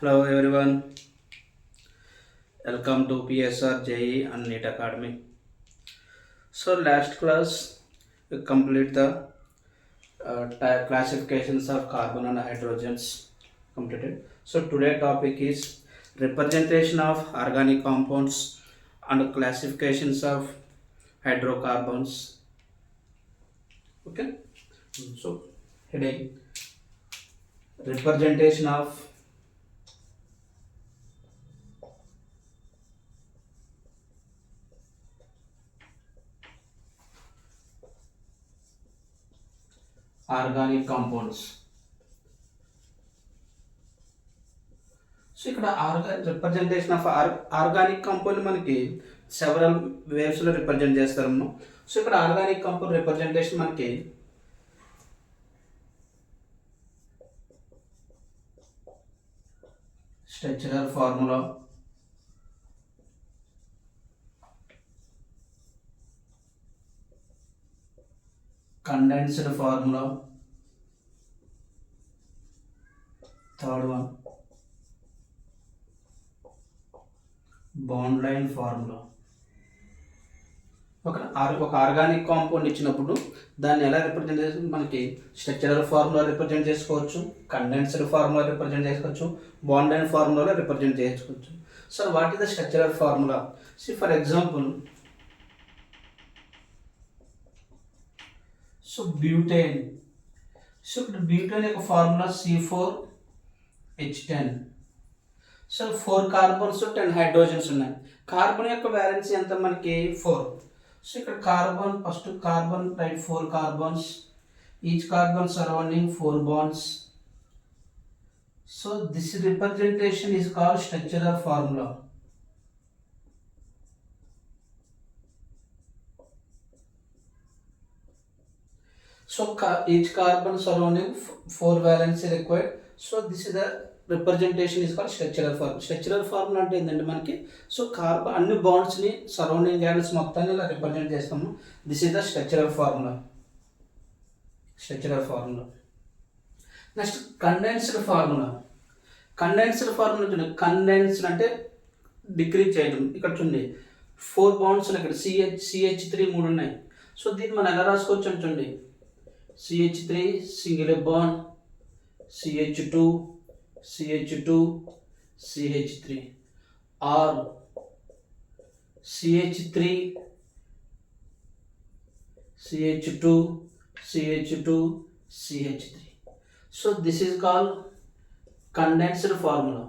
Hello everyone, welcome to PSR JE and NEET Academy. So last class we complete the classifications of carbon and hydrogens completed. So today topic is representation of organic compounds and classifications of hydrocarbons. Okay. So heading representation of organic compounds. So ఇక్కడ representation of organic compound మనకి several వేవ్స్లో represent చేస్తాము. So ఇక్కడ organic compound representation మనకి structural formula, condensed formula, third one bond line formula. ఒక organic compound ఇచ్చినప్పుడు దాన్ని ఎలా రిప్రజెంట్ చేసి మనకి స్ట్రక్చరల్ ఫార్ములా రిప్రజెంట్ చేసుకోవచ్చు, కండెన్స్డ్ ఫార్ములా రిప్రజెంట్ చేసుకోవచ్చు, బాండ్ లైన్ ఫార్ములా రిప్రజెంట్ చేసుకోవచ్చు. So what is the structural formula? See for example, so butane. So ఇక్కడ బ్యూటేన్ యొక్క formula C4H10. So 4 carbons 10 hydrogens ఉన్నాయి. కార్బన్ యొక్క వ్యాలెన్సీ ఎంత మనకి 4. సో ఇక్కడ carbon, first carbon right 4 carbons, each carbon surrounding 4 bonds. So this representation is called structural formula. So each carbon surrounding 4 valency required. So this is the representation is called structural formula. Structural formula అంటే ఏంటంటే మనకి so carbon అన్ని బాండ్స్ని surrounding gallons మొత్తాన్ని ఇలా represent చేస్తాము. This is the structural formula. Next condensed formula. Condensed formula చూడండి. Condensed అంటే decrease చేయడం. ఇక్కడ చూడండి 4 బాండ్స్ ఉన్నాయి. ఇక్కడ CH3 3 ఉన్నాయి. సో దీన్ని మనం ఎలా రాసుకోవచ్చు అంటే చూడండి, CH3 single bond, CH2 CH2 CH3, or CH3 CH2 CH2 CH3. So this is called condensed formula.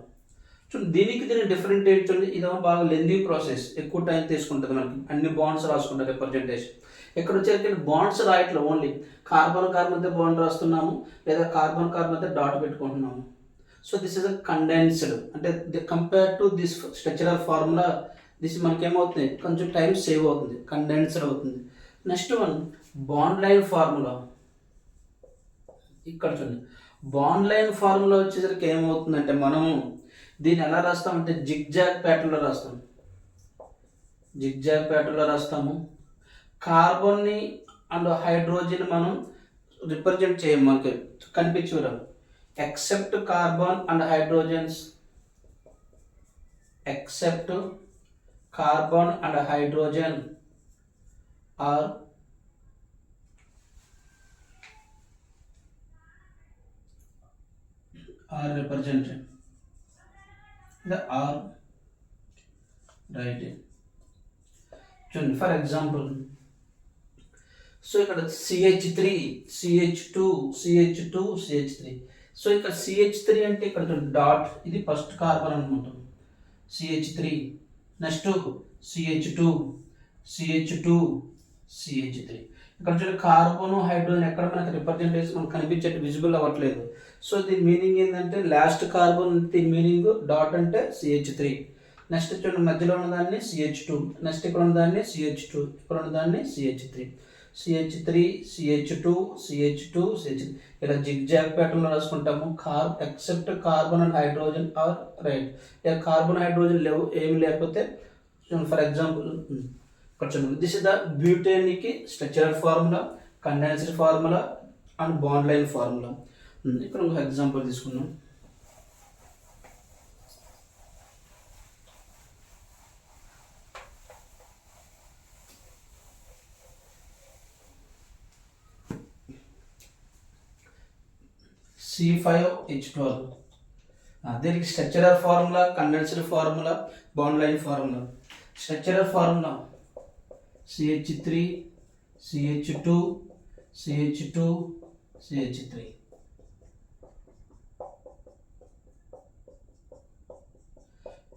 దీనికి డిఫరెంట్ ఏంటంటే ఇదేమో బాగా లెందీ ప్రాసెస్, ఎక్కువ టైం తీసుకుంటుంది. మనకి అన్ని బాండ్స్ రాసుకుంటారు రిప్రజెంటేషన్. ఇక్కడ వచ్చేసరికి బాండ్స్ రాయట్లే, ఓన్లీ కార్బన్ కార్బన్ మధ్య బాండ్ రాస్తున్నాము, లేదా కార్బన్ కార్బన్ మధ్య డాట్ పెట్టుకుంటున్నాము. So this is a condensed. అంటే compare to this structural formula, this మనకి ఏమవుతుంది, కొంచెం టైం సేవ్ అవుతుంది, కండెన్స్డ్ అవుతుంది. Next one bond line formula. ఇక్కడ చూడండి, బాండ్ లైన్ ఫార్ములా వచ్చేసరికి ఏమవుతుందంటే మనము దీన్ని ఎలా రాస్తామంటే జిగ్జాగ్ ప్యాటర్న్లో రాస్తాము. జిగ్జాగ్ ప్యాటర్న్లో రాస్తాము. కార్బన్ని అండ్ హైడ్రోజన్ మనం రిప్రజెంట్ చేయము, మనకి కనిపించడం. Except carbon and hydrogens, except carbon and hydrogen are represented. The R right. For example, so ఇక్కడ CH3 CH2 CH2 CH3. So ఇక్కడ CH3 అంటే ఇక్కడ డాట్, ఇది ఫస్ట్ కార్బన్ అనమాట, CH3. Next CH2 CH2 CH3. ఇక్కడ చూడండి కార్బన్ హైడ్రోజన్ ఎక్కడ మనకి రిప్రజెంటేషన్ మనకు కనిపించేట్టు విజిబుల్ అవ్వట్లేదు. సో దీని మీనింగ్ ఏంటంటే లాస్ట్ కార్బన్, దీని మీనింగ్ డాట్ అంటే CH3. నెక్స్ట్ చూడండి మధ్యలో ఉన్నదాన్ని CH2, నెక్స్ట్ ఇక్కడ ఉన్నదాన్ని CH2, ఇక్కడ ఉన్నదాన్ని CH3. CH3 CH2 CH2 CH3 ఇలా జిగ్జాగ్ ప్యాటర్న్లో రాసుకుంటాము. Except carbon and hydrogen are right. ఇక కార్బన్ హైడ్రోజన్ ఏమి లేకపోతే, ఫర్ ఎగ్జాంపుల్ ఇక్కడ చూడండి, దిస్ ఇస్ ద బ్యూటేన్కి structural formula, condensed formula and bond line formula. ఇక్కడ ఒక ఎగ్జాంపుల్ తీసుకున్నాం. C5H12. దీనికి structural formula, condensed formula, bond line formula. Structural formula CH3 CH2 CH2 CH3.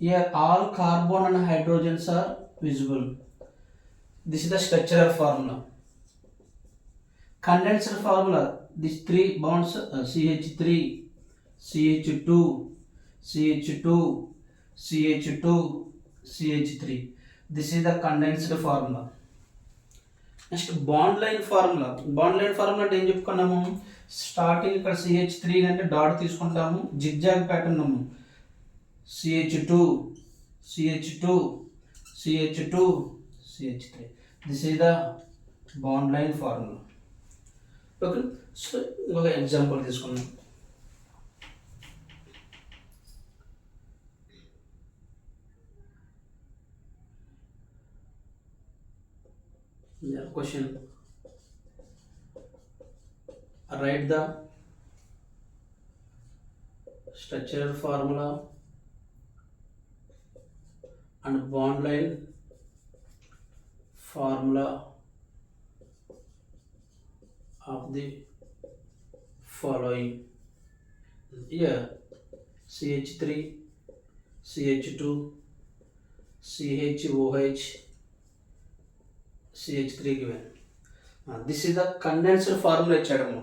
Here all carbon and hydrogens are visible. This is the structural formula. Condensed formula, these three bonds CH3 CH2 CH2 CH2 CH3. This is the condensed formula. Next bond line formula. Bond line formula అంటే ఏం చెప్పుకున్నాము, starting ఇక్కడ CH3 అంటే dot తీసుకుంటాము, zigzag pattern ఉన్నాము, CH2 CH2 CH2 CH3. This is the bond line formula. Okay, so ఇంకొక example తీసుకున్నాం. Question. Write the structural formula and bond line formula of the following. Here CH3 CH2 CHOH CH3 given. This is the condensed formula ఇచ్చాడము.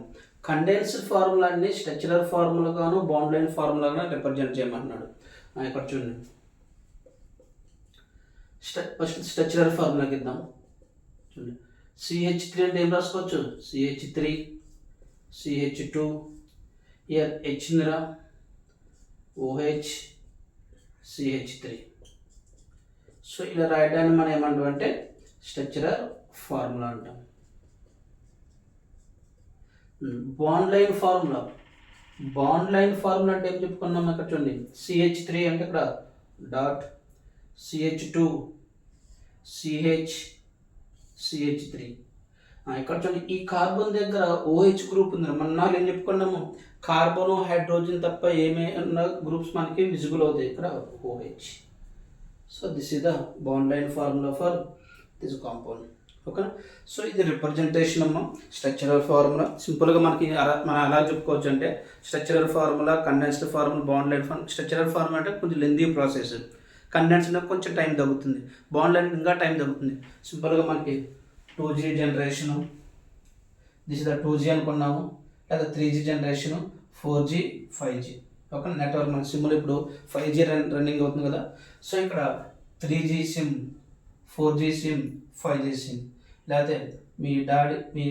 Condensed formula అన్ని structural formula గాను bond line formula గాను represent చేయమంటున్నాడు. ఇక్కడ చూడండి, first structural ఫార్ములాకి ఇద్దాం. చూడండి, CH3 అంటే ఏం రాసుకోవచ్చు, CH3 CH2 year H నిరా OH CH3. So ఇలా రాయడాన్ని మనం ఏమంటాం అంటే స్ట్రక్చరల్ ఫార్ములా అంటాం. Bond line formula. Bond line formula అంటే ఏం చెప్పుకున్నాం, ఇక్కడ చూడండి, CH3 అంటే ఇక్కడ డాట్, CH2 CH CH3. ఇక్కడ చూడండి, ఈ కార్బన్ దగ్గర OH గ్రూప్ ఉంది. మన ఏం చెప్పుకున్నాము, కార్బన్ హైడ్రోజన్ తప్ప ఏమైనా గ్రూప్స్ మనకి విజిబుల్ అవుతాయి, ఇక్కడ OH. So this is the bond line formula for this compound. ఓకేనా, సో ఇది రిప్రజెంటేషన్ అమ్మ, స్ట్రక్చరల్ ఫార్ములా. సింపుల్గా మనం ఎలా చెప్పుకోవచ్చు అంటే structural formula, condensed formula, bond line formula. Structural formula అంటే కొంచెం లెందీ ప్రాసెస్, కండెన్స్డ్ కొంచెం టైం తగ్గుతుంది, బాండ్ లైన్ ఇంకా టైం తగ్గుతుంది. సింపుల్గా మనకి 2G generation, this is the 2G అనుకున్నాము, లేదా 3G generation, 4G 5G. Okay, network మన సిమ్లో ఇప్పుడు 5G రన్నింగ్ అవుతుంది కదా. సో ఇక్కడ 3G SIM, 4G SIM, 5G SIM. లేకపోతే మీ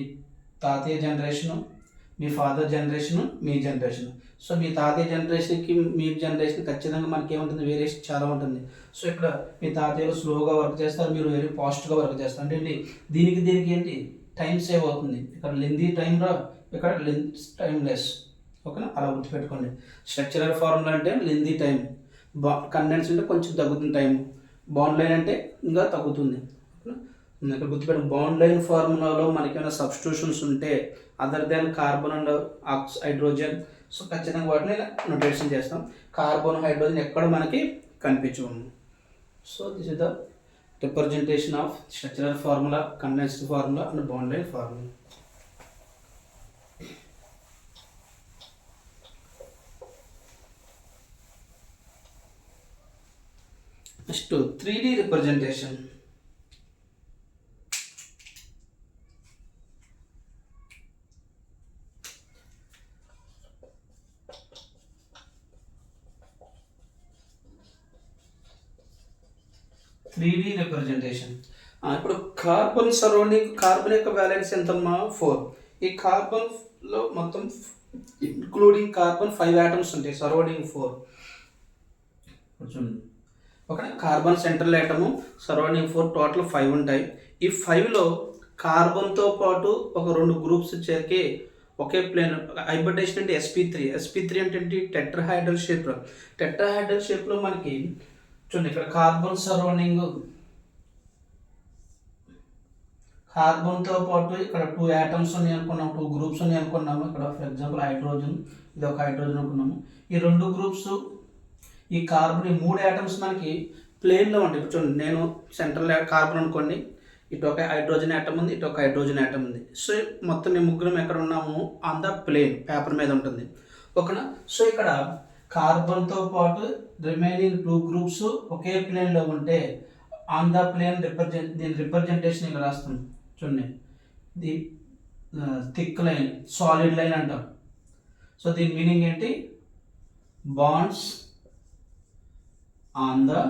తాతయ్య జనరేషను, మీ ఫాదర్ జనరేషను, మీ జనరేషను. సో మీ తాతయ్య జనరేషన్కి మీ జనరేషన్ ఖచ్చితంగా మనకి ఏముంటుంది, వేరియేషన్ చాలా ఉంటుంది. సో ఇక్కడ మీ తాతయ్యలు స్లోగా వర్క్ చేస్తారు, మీరు వెరీ ఫాస్ట్గా వర్క్ చేస్తారు. అంటే దీనికి ఏంటి, టైం సేవ్ అవుతుంది. ఇక్కడ లెందీ టైం రా, ఇక్కడ టైం లెస్. ఓకేనా, అలా గుర్తుపెట్టుకోండి. స్ట్రక్చరల్ ఫార్ములా అంటే లెందీ టైం, కండెన్స్ అంటే కొంచెం తగ్గుతుంది టైం, బాండ్ లైన్ అంటే ఇంకా తగ్గుతుంది. ఇక్కడ గుర్తుపెట్టు, బాండ్ లైన్ ఫార్ములాలో మనకి ఏమైనా సబ్స్టిట్యూషన్స్ ఉంటే other than carbon and hydrogen, so ఖచ్చితంగా వాటిని నోటేషన్ చేస్తాం. కార్బన్ హైడ్రోజన్ ఎక్కడ మనకి కనిపించవు. So this is the representation of structural formula, condensed formula and bond line formula. Next 3D representation. ఇప్పుడు కార్బన్ సరౌండింగ్, కార్బన్ యొక్క వ్యాలెన్స్ ఎంతమ్మా, 4. ఈ కార్బన్లో మొత్తం ఇంక్లూడింగ్ కార్బన్ 5 ఆటమ్స్ ఉంటాయి, సరౌండింగ్ 4. చూడండి, okay, carbon central atom, surrounding 4, total 5 ఉంటాయి. ఈ 5లో కార్బన్తో పాటు ఒక 2 గ్రూప్స్ చేరికి ఒకే ప్లేన్ హైబ్రిడేషన్ అంటే sp3 అంటే ఏంటి, టెట్రాహైడ్రల్ షేప్లో. టెట్రాహైడ్రల్ షేప్లో మనకి చూడండి, ఇక్కడ కార్బన్ కార్బన్తో పాటు ఇక్కడ 2 యాటమ్స్ ఉన్నాయి అనుకున్నాము, 2 గ్రూప్స్ ఉన్నాయి అనుకున్నాము. ఇక్కడ ఫర్ ఎగ్జాంపుల్ హైడ్రోజన్, ఇది ఒక హైడ్రోజన్ అనుకున్నాము. ఈ 2 గ్రూప్స్, ఈ కార్బన్, ఈ 3 యాటమ్స్ మనకి ప్లేన్లో ఉంటాయి. ఇప్పుడు చూడండి, నేను సెంట్రల్ కార్బన్ అనుకోండి, ఇటు ఒక హైడ్రోజన్ యాటమ్ ఉంది, ఇటు ఒక హైడ్రోజన్ యాటమ్ ఉంది. సో మొత్తం మేము ముగ్గురం ఎక్కడ ఉన్నాము, ఆన్ ద ప్లేన్, పేపర్ మీద ఉంటుంది. ఓకేనా. సో ఇక్కడ కార్బన్తో పాటు రిమైనింగ్ 2 గ్రూప్స్ ఒకే ప్లేన్లో ఉంటే ఆన్ ద ప్లేన్ దీని రిప్రజెంటేషన్ ఇక్కడ రాస్తాం. చూడండి, the thick line, solid line అంటాం. సో దీని మీనింగ్ ఏంటి, బాండ్స్ ఆన్ ద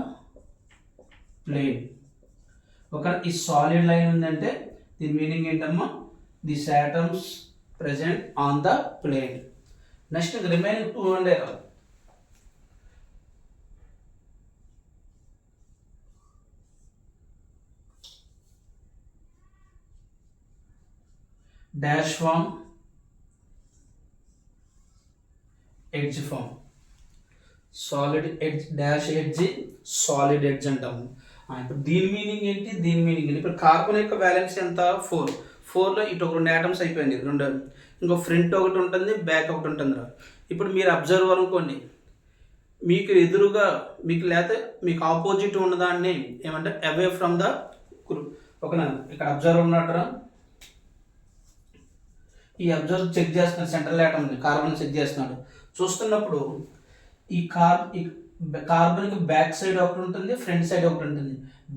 ప్లేన్. ఒక ఈ సాలిడ్ లైన్ ఉందంటే దీని మీనింగ్ ఏంటమ్మా, this atoms present on the plane. Next remaining 2 ఉండే dash form, edge form. Solid edge, dash edge, solid edge అంటాము. ఇప్పుడు దీని మీనింగ్ ఏంటి, దీని మీనింగ్ ఏంటి. ఇప్పుడు కార్బన్ యొక్క బ్యాలెన్స్ ఎంత, 4. 4లో ఇటు ఒక 2 యాటమ్స్ అయిపోయింది, 2. ఇంకో ఫ్రంట్ ఒకటి ఉంటుంది, బ్యాక్ ఒకటి ఉంటుంది. ఇప్పుడు మీరు అబ్జర్వర్ అనుకోండి, మీకు ఎదురుగా మీకు లేకపోతే మీకు ఆపోజిట్ ఉన్నదాన్ని ఏమంటే అవే ఫ్రమ్ ద గ్రూప్. ఓకేనా. ఇక్కడ అబ్జర్వర్ ఉన్నట్టు, ఈ అబ్జర్వర్ చెక్ చేస్తున్నాడు, సెంట్రల్ యాటమ్ కార్బన్ చెక్ చేస్తున్నాడు. చూస్తున్నప్పుడు ఈ కార్బన్కి బ్యాక్ సైడ్ ఒకటి ఉంటుంది, ఫ్రంట్ సైడ్ ఒకటి ఉంటుంది.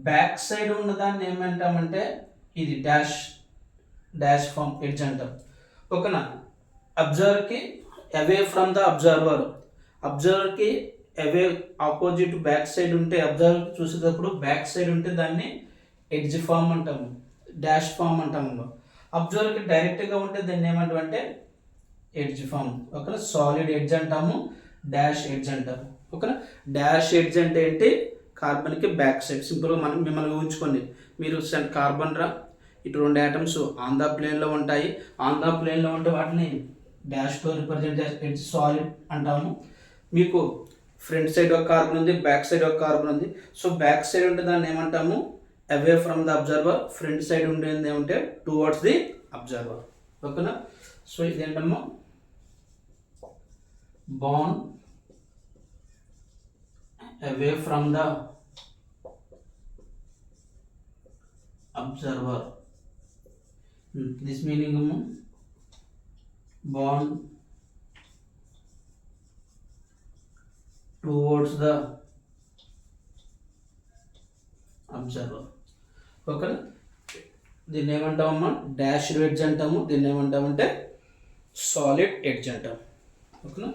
బ్యాక్ సైడ్ ఉన్నదాన్ని ఏమంటామంటే ఇది డాష్ ఫామ్, ఎడ్జ్ అంటాం. ఓకేనా. అబ్జర్వర్కి అవే ఫ్రమ్ ద అబ్జర్వర్కి అవే ఆపోజిట్ బ్యాక్ సైడ్ ఉంటే, అబ్జర్వర్ చూసేటప్పుడు బ్యాక్ సైడ్ ఉంటే దాన్ని ఎడ్జ్ ఫామ్ అంటాము, డాష్ ఫామ్ అంటాము. అబ్జర్వర్కి డైరెక్ట్గా ఉంటే దాన్ని ఏమంటామంటే ఎడ్జ్ ఫామ్. ఓకేనా. సాలిడ్ ఎడ్జ్ అంటాము, డాష్ ఎడ్జ్ అంటాము. ఓకేనా. డాష్ ఎడ్జ్ అంటే ఏంటి, కార్బన్కి బ్యాక్ సైడ్. సింపుల్గా మిమ్మల్ని ఊహించుకోండి, మీరు కార్బన్ ఇటు 2 యాటమ్స్ ఆన్ ద ప్లేన్లో ఉంటాయి. ఆన్ ద ప్లేన్లో ఉంటే వాటిని డాష్తో రిప్రజెంట్ చేస్తే ఎడ్జ్ సాలిడ్ అంటాము. మీకు ఫ్రంట్ సైడ్ ఒక కార్బన్ ఉంది, బ్యాక్ సైడ్ ఒక కార్బన్ ఉంది. సో బ్యాక్ సైడ్ ఉంటే దాన్ని ఏమంటాము, away from the observer. Front side ఉండేది ఏమంటే టువర్డ్స్ ది అబ్జర్వర్. ఓకేనా. సో ఇదేంటమ్మా, bond away from the observer. This meaning bond towards the observer. Okay. దీన్ని ఏమంటామమ్మా, డాష్ ఎడ్జ్ అంటాము. దీన్ని ఏమంటామంటే సాలిడ్ ఎడ్జ్ అంటాము. ఓకేనా.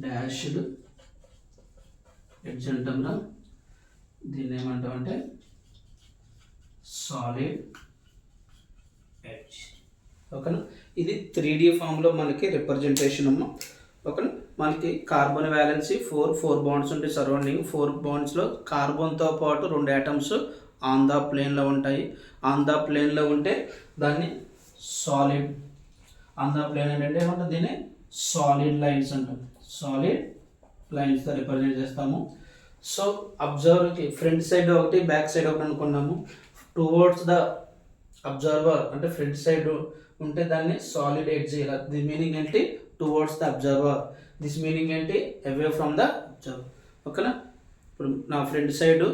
డాష్డ్ ఎడ్జ్ అంటాం, దీన్ని ఏమంటామంటే సాలిడ్ ఎడ్జ్. ఓకేనా. ఇది 3D ఫామ్లో మనకి రిప్రజెంటేషన్ అమ్మ. ఓకేనా. మనకి కార్బన్ వ్యాలెన్సీ 4 బాండ్స్ ఉంటాయి సరౌండింగ్. 4 బాండ్స్లో కార్బన్తో పాటు 2 యాటమ్స్ ఆన్ ద ప్లేన్లో ఉంటాయి. ఆన్ ద ప్లేన్లో ఉంటే దాన్ని సాలిడ్, ఆన్ ద ప్లేన్ అంటే ఏమంటారు, దీన్ని సాలిడ్ లైన్స్ అంటాం. సాలిడ్ లైన్స్తో రిప్రజెంట్ చేస్తాము. సో అబ్జర్వర్కి ఫ్రంట్ సైడ్ ఒకటి, బ్యాక్ సైడ్ ఒకటి అనుకున్నాము. టువర్డ్స్ ద అబ్జర్వర్ అంటే ఫ్రంట్ సైడ్ ఉంటే దాన్ని సాలిడ్ ఎడ్జ్. ఇలా దీని మీనింగ్ ఏంటి, towards the observer. This meaning ఏంటి, అవే ఫ్రమ్ ద అబ్జర్వర్. ఓకేనా. ఇప్పుడు నా ఫ్రంట్ సైడ్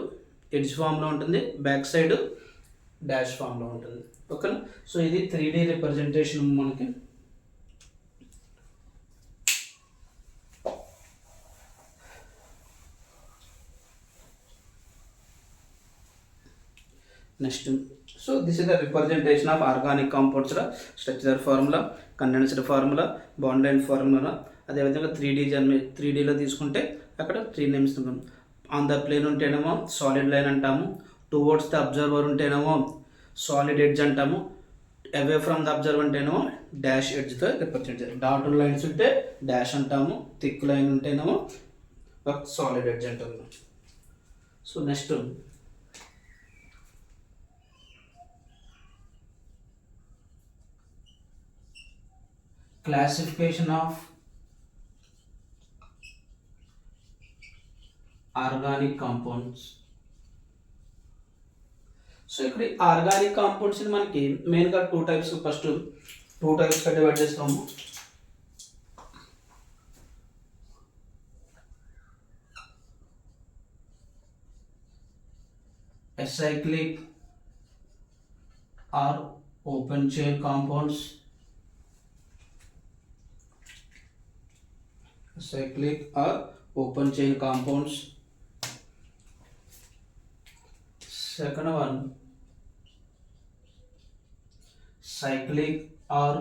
ఎడ్జ్ ఫామ్లో ఉంటుంది, బ్యాక్ సైడ్ డాష్ ఫామ్లో ఉంటుంది. ఓకేనా. సో ఇది 3D రిప్రజెంటేషన్ మనకి. Next, so this is the representation of organic compounds structure formula, condensed formula, bond line formula. అదేవిధంగా 3Dలో తీసుకుంటే అక్కడ 3 నేమ్స్ ఉంటాం. ఆన్ ద ప్లేన్ ఉంటేనేమో సాలిడ్ లైన్ అంటాము. టువర్డ్స్ ద అబ్జర్వర్ ఉంటేనేమో సాలిడ్ ఎడ్జ్ అంటాము. అవే ఫ్రమ్ ద అబ్జర్వర్ ఉంటేనేమో డాష్ ఎడ్జ్తో రిప్రజెంట్ చేయాలి. డాటెడ్ లైన్స్ ఉంటే డాష్ అంటాము, థిక్ లైన్ ఉంటేనేమో సాలిడ్ ఎడ్జ్ అంటాము. So next, classification of organic compounds. So ఇక్కడ ఆర్గానిక్ కాంపౌండ్స్ మనకి మెయిన్గా టూ టైప్స్, ఫస్ట్ టూ టైప్స్గా డివైడ్ చేస్తాము. acyclic or open chain compounds. Acyclic or open chain compounds. Second one, cyclic or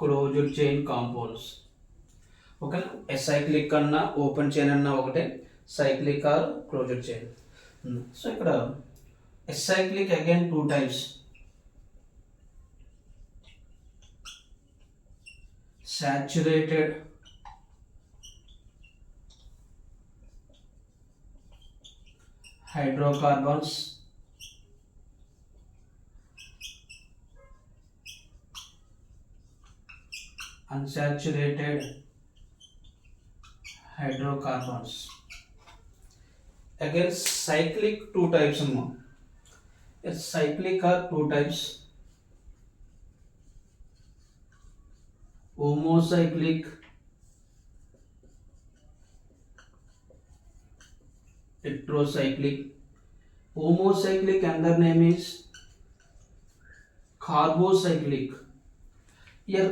closed chain compounds. Okay, acyclic anna open chain anna okate, cyclic or closed chain. So ikkada acyclic again two types. Saturated hydrocarbons unsaturated hydrocarbons. Again cyclic two types amma. Yes, cyclic are two types. Homocyclic, heterocyclic. Homocyclic another name is carbocyclic. Here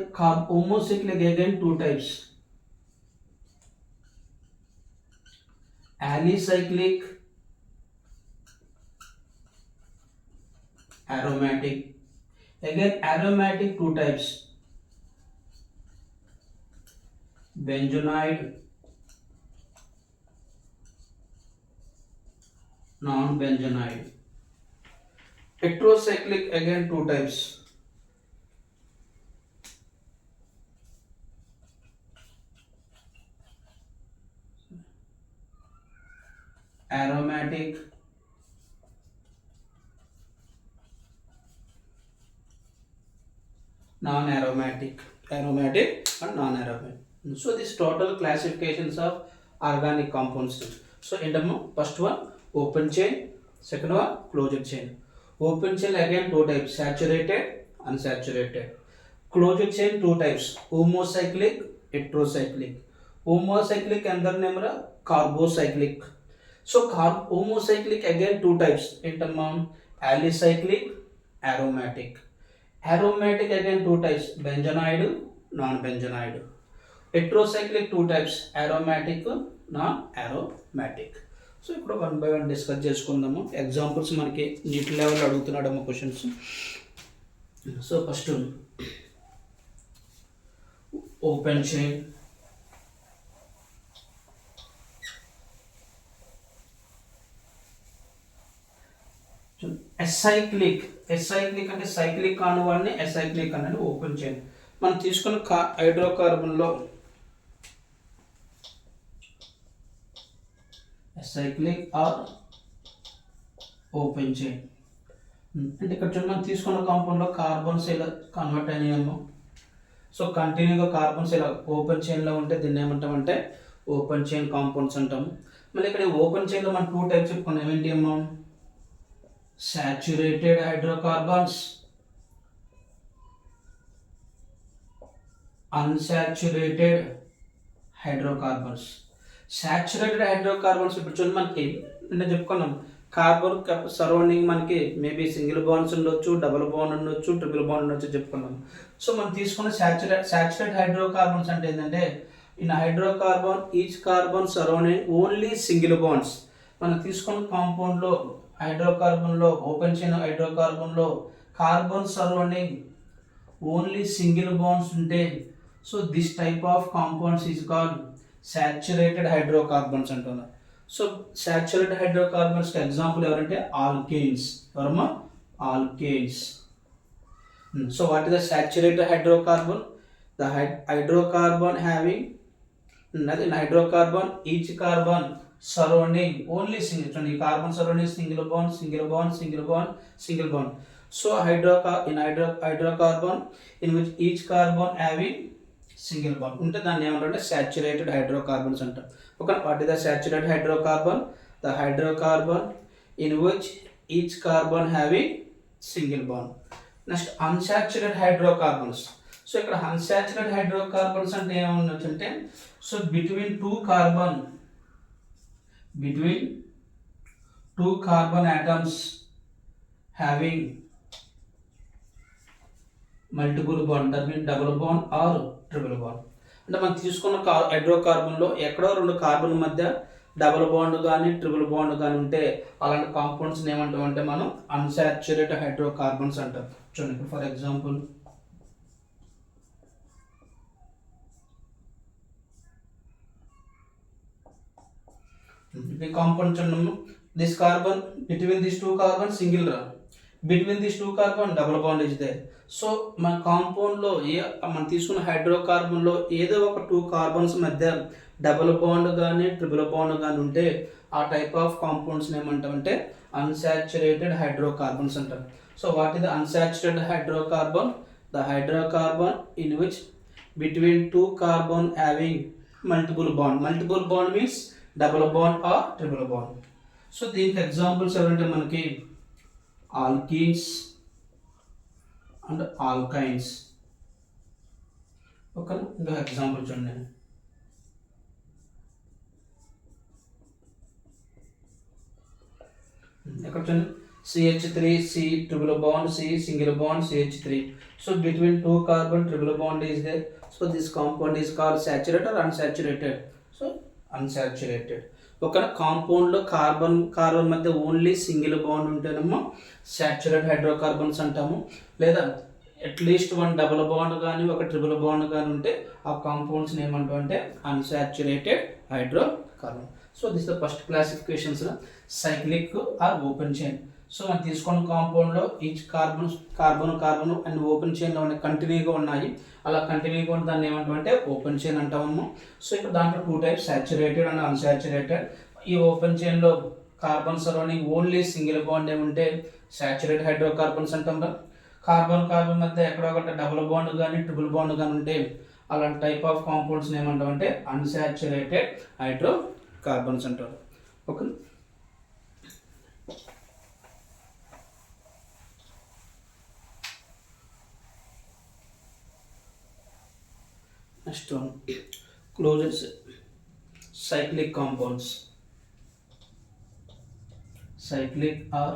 homocyclic again two types. Alicyclic, aromatic. Again aromatic two types. Benzoyl, non-benzoyl. Heterocyclic again two types. Aromatic, non-aromatic. Aromatic and non-aromatic. So this total classifications of organic compounds. So in the first one open chain, second one closed chain. Open chain again two types, saturated, unsaturated. Closed chain two types, homocyclic, heterocyclic. Homocyclic another name is carbocyclic. So homocyclic again two types, in term alicyclic, aromatic. Aromatic again two types, benzoyl, non-benzoyl. Heterocyclic two types, aromatic, non-aromatic. So ఇప్పుడు one by one discuss చేసుకుందాము. Examples మనకి NEET level అడుగుతున్నాడమ్మా questions. So first open chain, acyclic. Acyclic అంటే cyclic కాని వాడిని acyclic అనేది open chain. మనం తీసుకున్న హైడ్రోకార్బన్లో అసైక్లిక్ ఆర్ ఓపెన్ చైన్ అంటే ఇక్కడ చూడండి, మనం తీసుకున్న కాంపౌండ్లో కార్బన్స్ ఇలా కన్వర్ట్ అయినాయేమో. సో కంటిన్యూగా కార్బన్స్ ఇలా ఓపెన్ చైన్లో ఉంటే దీన్ని ఏమంటామంటే ఓపెన్ చైన్ కాంపౌండ్స్ అంటాము. మళ్ళీ ఇక్కడ ఓపెన్ చైన్లో మనం టూ టైప్స్ చెప్పుకున్నాం. ఏంటి ఏమో saturated hydrocarbons, unsaturated hydrocarbons. Saturated hydrocarbons ఇప్పుడు చూడండి, మనకి నిన్న చెప్పుకున్నాం కార్బన్ సరౌండింగ్ మనకి మేబీ సింగిల్ బాండ్స్ ఉండొచ్చు, డబుల్ బాండ్ ఉండొచ్చు, ట్రిపుల్ బాండ్ ఉండొచ్చు చెప్పుకున్నాం. సో మనం తీసుకున్న సాచురేటెడ్ హైడ్రోకార్బన్స్ అంటే ఏంటంటే in hydrocarbon each carbon surrounding only single bonds. మనం తీసుకున్న కాంపౌండ్లో హైడ్రోకార్బన్లో ఓపెన్ చైన్ హైడ్రోకార్బన్లో carbon surrounding only single bonds ఉంటే so this type of compounds is called saturated hydrocarbons అంటున్నారు. సో సాచురేటెడ్ హైడ్రోకార్బన్స్కి ఎగ్జాంపుల్ ఎవరంటే ఆల్కేన్స్. ఎవరమ్మా? Alkanes. So what is the saturated hydrocarbon? The hydrocarbon having in hydrocarbon each carbon surrounding only single carbon surrounding single bond, single bond, single bond, single bond. So hydrocarbon in which each carbon having single bond ఉంటే దాన్ని ఏమంటే saturated hydrocarbons అంటాం. Okay, what is the saturated hydrocarbon? The hydrocarbon in which each carbon having single bond. Next unsaturated hydrocarbons. So ఇక్కడ unsaturated hydrocarbons అంటే ఏమన్నట్టు అంటే, so between two carbon atoms having multiple bond, that mean double bond or triple bond. అంటే మనం తీసుకున్న హైడ్రోకార్బన్లో ఎక్కడో రెండు కార్బన్ మధ్య డబుల్ బాండ్ కానీ ట్రిపుల్ బాండ్ కానీ ఉంటే అలాంటి కాంపౌండ్స్ ఏమంటాం అంటే మనం అన్సాచురేటెడ్ హైడ్రోకార్బన్స్ అంటాం. చూడండి, ఫర్ ఎగ్జాంపుల్ the compound చూడండి, this carbon between these two carbon single రా, between these two carbon double bond is there. So మన కాంపౌండ్లో మనం తీసుకున్న హైడ్రోకార్బన్లో ఏదో ఒక టూ కార్బన్స్ మధ్య డబుల్ బాండ్ కానీ ట్రిపుల్ బాండ్ కానీ ఉంటే ఆ టైప్ ఆఫ్ కాంపౌండ్స్ ఏమంటామంటే అన్సాచురేటెడ్ హైడ్రోకార్బన్స్ అంటారు. So what is the unsaturated hydrocarbon? The hydrocarbon in which between two carbon having multiple bond means double bond or triple bond. So దీనికి examples ఎవరంటే మనకి alkenes and alkynes. ఒక ఇంకా example చూడండి, ఇక్కడ చూడండి CH3 C triple bond C single bond CH3. So between two carbon triple bond is there. So this compound is called saturated or unsaturated? So unsaturated. ఒక కాంపౌండ్లో carbon మధ్య only single bond ఉంటేనేమో saturated hydrocarbons అంటాము. లేదా at least one double bond కానీ ఒక triple bond కానీ ఉంటే ఆ కాంపౌండ్స్ ఏమంటాం అంటే unsaturated hydrocarbon. So this the first classifications, cyclic or open chain. So మనం తీసుకున్న కాంపౌండ్లో ఈచ్ కార్బన్ అండ్ ఓపెన్ చైన్లో ఉన్నాయి, కంటిన్యూగా ఉన్నాయి. అలా కంటిన్యూగా ఉన్న దాన్ని ఏమంటామంటే ఓపెన్ చైన్ అంటాము. సో ఇక్కడ దాంట్లో two types, saturated and unsaturated. ఈ ఓపెన్ చైన్లో carbon surrounding only single bond ఏముంటే సాచురేటెడ్ హైడ్రోకార్బన్స్ అంటాం కదా. కార్బన్ మధ్య ఎక్కడో ఒకటి డబుల్ బాండ్ కానీ ట్రిపుల్ బాండ్ కానీ ఉంటే అలాంటి టైప్ ఆఫ్ కాంపౌండ్స్ ఏమంటామంటే అన్సాచురేటెడ్ హైడ్రోకార్బన్స్ అంటారు. Okay, next one, closed cyclic compounds. Cyclic or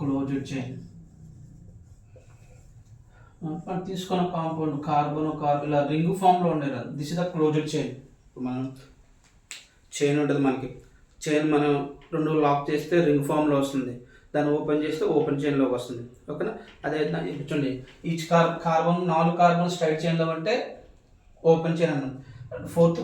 closed chain. మనం తీసుకున్న కాంపౌండ్ కార్బన్ ఇలా రింగ్ ఫామ్లో ఉండేది, this is the closed chain. మనం చైన్ ఉంటుంది, మనకి చైన్ మనం రెండు లాక్ చేస్తే రింగ్ ఫామ్లో వస్తుంది, దాన్ని ఓపెన్ చేస్తే ఓపెన్ చైన్లోకి వస్తుంది. ఓకేనా, అదే చూడండి ఈచ్ కార్బన్ 4 కార్బన్ స్ట్రైట్ చైన్లో ఉంటే ఓపెన్ చైన్ అన్నాం.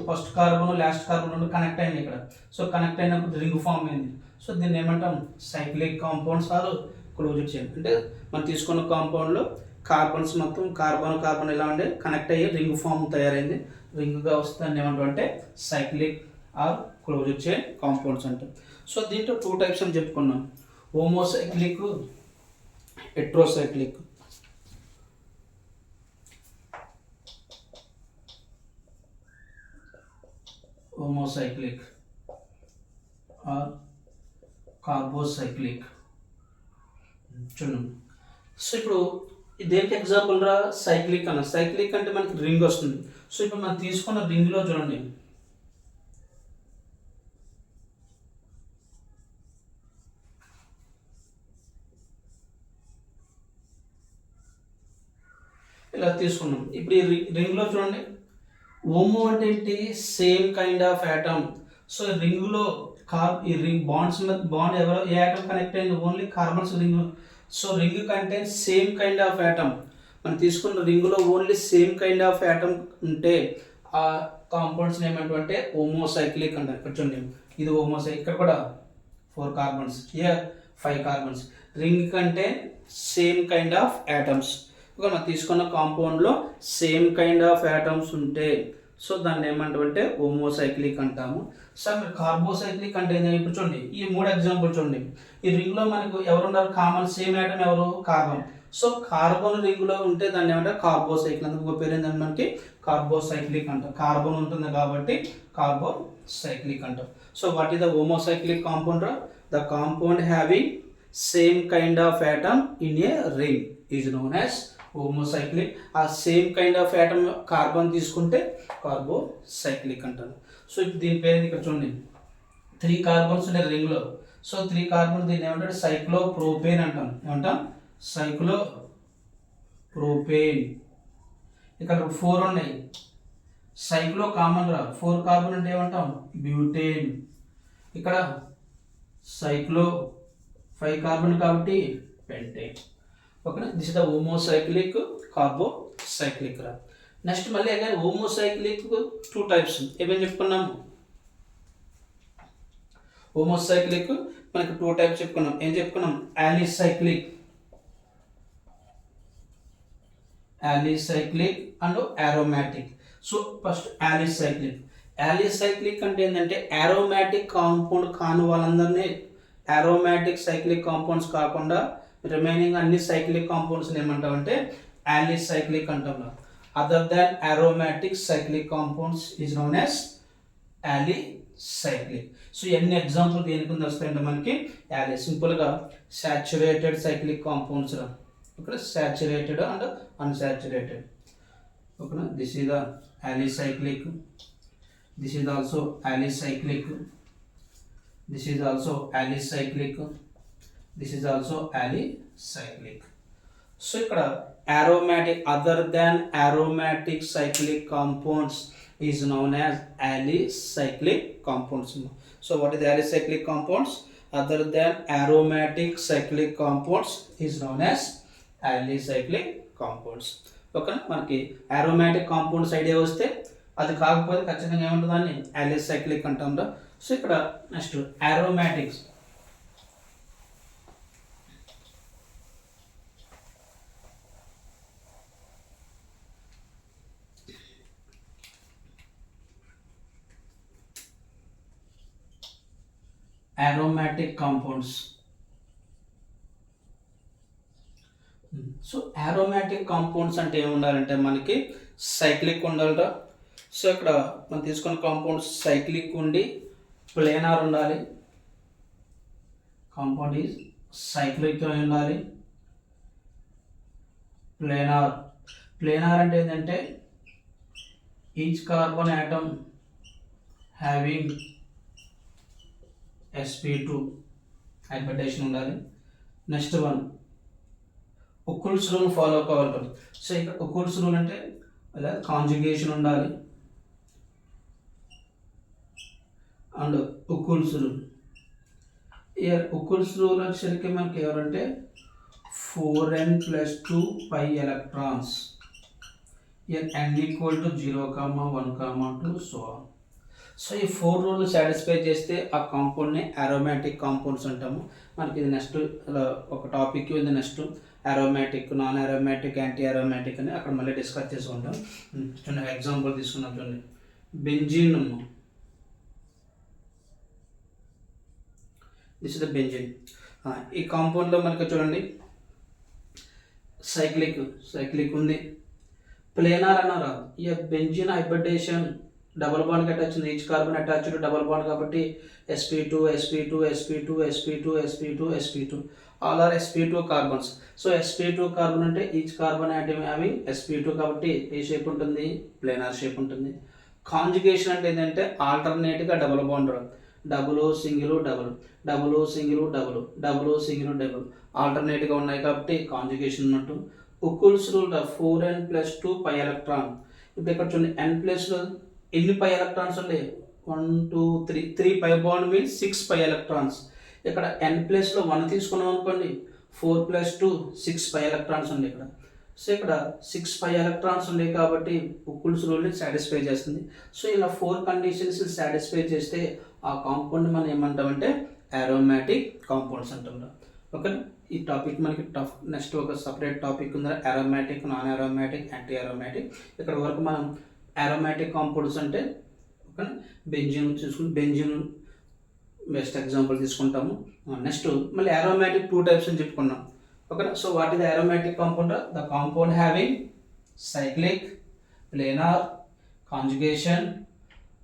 First carbon last carbon connect అయింది ఇక్కడ. సో కనెక్ట్ అయినప్పుడు రింగ్ ఫామ్ అయింది. సో దీన్ని ఏమంటాం cyclic compounds or closed chain. అంటే మనం తీసుకున్న కాంపౌండ్లో కార్బన్స్ మొత్తం కార్బన్ ఇలా ఉండే కనెక్ట్ అయ్యి రింగ్ ఫామ్ తయారైంది, రింగ్గా వస్తే దాన్ని ఏమంటాం అంటే cyclic or closed chain compounds అంటాం. సో దీంట్లో టూ టైప్స్ అని చెప్పుకున్నాం, హోమోసైక్లిక్, హెట్రోసైక్లిక్. హోమోసైక్లిక్ ఆర్ కార్బోసైక్లిక్. చూడండి, సో ఇప్పుడు దేనికి ఎగ్జాంపుల్ రా సైక్లిక్ అన్న. సైక్లిక్ అంటే మనకి రింగ్ వస్తుంది. సో ఇప్పుడు మనం తీసుకున్న రింగ్లో చూడండి ఇలా తీసుకున్నాం. ఇప్పుడు ఈ రింగ్లో చూడండి ఓమో అంటే ఏంటి, same kind of atom. So రింగ్లో ఈ రింగ్ బాండ్స్ బాండ్ ఏ యాటమ్ కనెక్ట్ అయింది, only carbons ring. So ring కంటే సేమ్ కైండ్ ఆఫ్ యాటమ్, మనం తీసుకున్న రింగ్లో only same kind of atom ఉంటే ఆ కాంపౌండ్స్ ఏమంటే హోమోసైక్లిక్ అంటారు. ఇక్కడ చూడండి ఇది హోమోసైక్లిక్, ఇక్కడ కూడా 4 కార్బన్స్, హియర్ 5 కార్బన్స్. రింగ్ కంటే సేమ్ కైండ్ ఆఫ్ యాటమ్స్. మనం తీసుకున్న కాంపౌండ్లో సేమ్ కైండ్ ఆఫ్ యాటమ్స్ ఉంటే సో దాన్ని ఏమంటామంటే హోమోసైక్లిక్ అంటాము. సార్ మీరు కార్బోసైక్లిక్ అంటే ఇప్పుడు చూడండి ఈ 3 ఎగ్జాంపుల్ చూడండి. ఈ రింగ్లో మనకు ఎవరున్నారు కామన్ సేమ్ యాటమ్ ఎవరు, కార్బన్. సో కార్బన్ రింగులో ఉంటే దాన్ని ఏమంటారు కార్బోసైక్లిక్. అందుకు ఒక పేరు ఏంటంటే మనకి కార్బోసైక్లిక్ అంటారు. కార్బన్ ఉంటుంది కాబట్టి కార్బోసైక్లిక్ అంటారు. So what is the homocyclic compound? The compound having same kind of atom in a ring is known as homocyclic. ఆ same kind of atom carbon తీసుకుంటే కార్బోసైక్లిక్ అంటారు. సో దీని పేరు ఇక్కడ చూడండి, 3 కార్బన్స్ ఉన్నాయి రింగ్లో. సో 3 కార్బన్ దీన్ని ఏమంటారు సైక్లోప్రోపేన్ అంటాం. ఏమంటాం సైక్లోప్రోపేన్. ఇక్కడ 4 ఉన్నాయి, సైక్లో కామన్ రా, 4 కార్బన్ అంటే ఏమంటాం బ్యూటేన్. ఇక్కడ సైక్లో 5 కార్బన్ కాబట్టి పెంటేన్. ఓకేనా, దిస్ ఇస్ ద హోమోసైక్లిక్ కార్బోసైక్లిక్ రా. నెక్స్ట్ మళ్ళీ అగైన్ హోమోసైక్లిక్ 2 టైప్స్ ఏమేమి చెప్పుకున్నాము? హోమోసైక్లిక్ మనకి 2 టైప్స్ చెప్పుకున్నాం. ఏం చెప్పుకున్నాం? Alicyclic and aromatic. So first alicyclic అంటే ఏంటంటే అరోమాటిక్ కాంపౌండ్ కాని వాళ్ళందరినీ, అరోమాటిక్ సైక్లిక్ కాంపౌండ్స్ కాకుండా రిమైనింగ్ అన్ని సైక్లిక్ కాంపౌండ్స్ ఏమంటామంటే యాలిసైక్లిక్ అంటాం. Other than aromatic cyclic compounds is known as alicyclic. So ఎన్ని ఎగ్జాంపుల్ దేనికి వస్తాయంటే మనకి సింపుల్గా సాచురేటెడ్ సైక్లిక్ కాంపౌండ్స్ రా. Okay, saturated and unsaturated. ఓకేనా, this is the alicyclic, this is also alicyclic, this is also alicyclic, this is also alicyclic. So ఇక్కడ aromatic other than aromatic cyclic compounds is known as alicyclic compounds. So what is the alicyclic compounds? Other than aromatic cyclic compounds is known as alicyclic compounds. Okay, మనకి aromatic compounds idea వస్తే అది కాకపోతే ఖచ్చితంగా ఏమంటుంది దాన్ని alicyclic అంటాం. So ఇక్కడ next aromatics. aromatic compounds. So aromatic compounds అంటే ఏమి ఉండాలంటే మనకి సైక్లిక్ ఉండాలరా. సో ఇక్కడ మనం తీసుకున్న కాంపౌండ్స్ సైక్లిక్ ఉండి ప్లేనార్ ఉండాలి. కాంపౌండ్ ఈజ్ సైక్లిక్ ఉండాలి. ప్లేనార్ అంటే ఏంటంటే each carbon atom having sp2 hybridisation ఉండాలి. Next one Hückel's rule follow కావాలి. సో ఇక్కడ ఉక్కుల్స్ రూల్ అంటే కాంజుగేషన్ ఉండాలి. అండ్ ఉక్కుల్స్ రూల్ వచ్చేసరికి మనకి ఎవరంటే 4n+2 π electrons n equal to 0, 1, 2 so on. So ఈ 4 రూల్ సాటిస్ఫై చేస్తే ఆ కాంపౌండ్ని అరోమాటిక్ కాంపౌండ్స్ అంటాము. మనకి ఇది నెక్స్ట్ ఒక టాపిక్ ఇది next aromatic, non aromatic, anti aromatic అని అక్కడ మళ్ళీ డిస్కస్ చేసుకుంటాం. చూడండి ఎగ్జాంపుల్ తీసుకున్నాం. చూడండి benzene, this is the benzene. ఈ కాంపౌండ్లో మనకి చూడండి సైక్లిక్ ఉంది, ప్లేనార్ అన్నారా. ఈ benzene hybridisation double bond attach ఉంది, each carbon attach double bond కాబట్టి sp2 sp2 sp2 sp2 sp2 sp2 all are sp2 carbons. So sp2 carbon అంటే each carbon atom having sp2 కాబట్టి ఏ షేప్ ఉంటుంది? Planar shape ఉంటుంది. Conjugation అంటే ఏంటంటే ఆల్టర్నేట్గా double bond, double single double, double single double, double single double ఆల్టర్నేట్గా ఉన్నాయి కాబట్టి కాంజుగేషన్ ఉన్నట్టు. Huckel's rule 4n+2 π electron. ఇప్పుడు ఇక్కడ చూడండి n ప్లస్లో ఎన్ని పై ఎలక్ట్రాన్స్ ఉన్నాయి? 1 2 3 pi bond means 6 pi electrons. ఇక్కడ n ప్లస్లో 1 తీసుకున్నాం అనుకోండి, 4+2 6 పై ఎలక్ట్రాన్స్ ఉన్నాయి ఇక్కడ. సో ఇక్కడ 6 పై ఎలక్ట్రాన్స్ ఉన్నాయి కాబట్టి ఉక్కుల్స్ రూల్ని సాటిస్ఫై చేస్తుంది. సో ఇలా 4 కండిషన్స్ సాటిస్ఫై చేస్తే ఆ కాంపౌండ్ మనం ఏమంటామంటే అరోమాటిక్ కాంపౌండ్స్ అంటాం. ఓకే, ఈ టాపిక్ మనకి నెక్స్ట్ ఒక సపరేట్ టాపిక్ ఉంది, aromatic, non aromatic, anti aromatic. ఇక్కడ వరకు మనం అరోమాటిక్ కాంపౌండ్స్ అంటే ఓకే బెంజిన్ చూసుకుని బెంజిన్ బెస్ట్ ఎగ్జాంపుల్ తీసుకుంటాము. నెక్స్ట్ మళ్ళీ అరోమాటిక్ 2 టైప్స్ అని చెప్పుకున్నాం. Okay, so what is the aromatic compound? The compound having cyclic, planar, conjugation,